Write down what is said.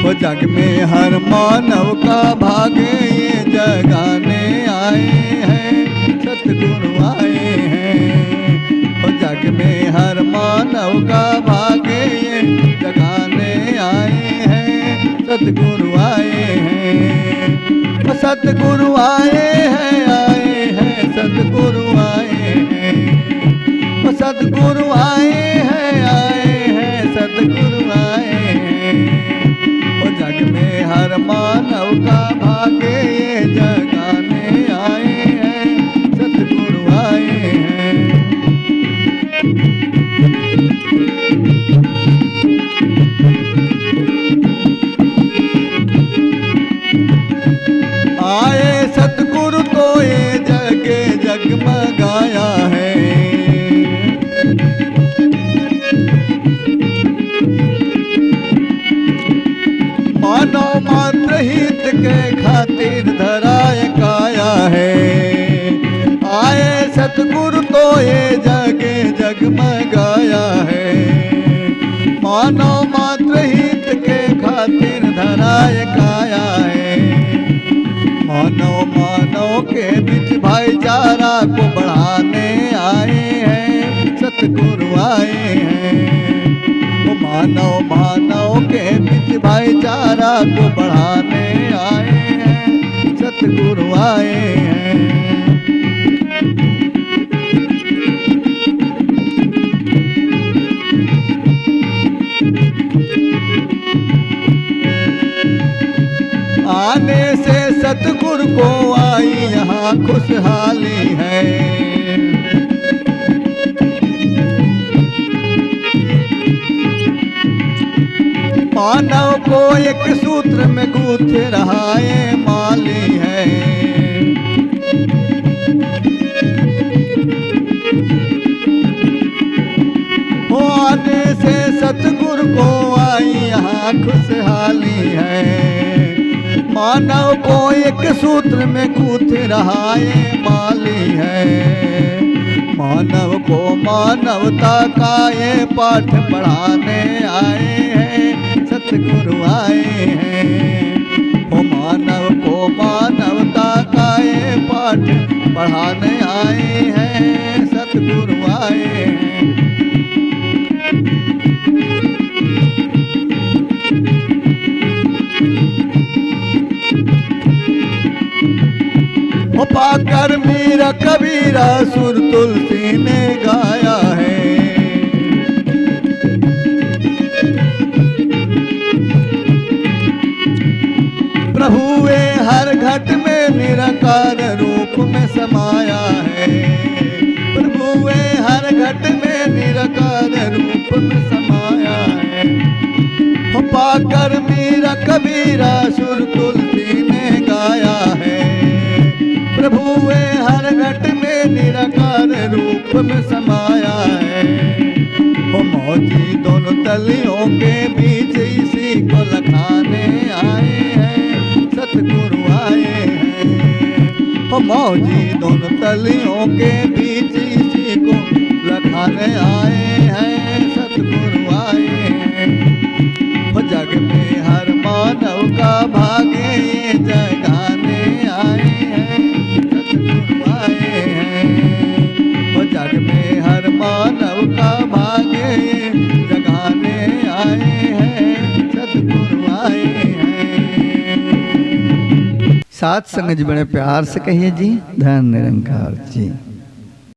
वो जग में हर मानव का भागे ये जगाने आए हैं, सतगुरु आए हैं। वो जग में हर मानव का भागे ये जगाने आए हैं, सतगुरु आए हैं। वो सतगुरु आए हैं, सतगुरु आए हैं। वो सतगुरु आए हैं, सतगुरु आए हैं। वो जग में हर मानव का भागे ये जगाने आए हैं, सतगुरु आए हैं। आए सतगुरु तो ये जगे जगमगाया है। मानव मात्र हित के खातिर धराए काया है। आए सतगुरु तो ये जगे जगमगाया है। मानव मात्र हित के खातिर धराए काया है। मानव के बीच भाईचारा को बढ़ाने आए हैं, सतगुरु आए हैं। वो मानव के बीच भाईचारा को बढ़ाने आए हैं, सतगुरु आए हैं। आने से सतगुरु को आई यहाँ खुशहाली है। मानव को एक सूत्र में गूंथ रहा ये माली है। वो आने से सतगुरु को आई यहाँ खुशहाली है। मानव को एक सूत्र में गूंथ रहा ये माली है। मानव को मानवता का ये पाठ पढ़ाने आए हैं, सतगुरु आए हैं। वो मानव को मानवता का ये पाठ पढ़ाने आए हैं, सतगुरु आए हैं। वो पाकर मीरा कबीरा सुर तुलसी ने गाया है। प्रभु वे हर घट में निराकार रूप में समाया है। प्रभु वे हर घट में निराकार रूप में समाया है। वो पाकर मीरा कबीरा सुर तुलसी ने गाया है। प्रभु वे हर घट में निराकार रूप में समाया है। वो मौजी दोनों तलियों के बीच इसी को लखाने आए हैं, सतगुरु आए हैं। वो मौजी दोनों तलियों के बीच इसी को लखाने आए हैं, सतगुरु आए हैं। वो जग में हर मानव का भागे ये जगाने आए हैं, सतगुरु आए हैं। वो जग में हर मानव का भागे ये जगाने आए हैं, सतगुरु आए हैं। साथ संग जी बड़े प्यार से कहिए जी, धन निरंकार जी।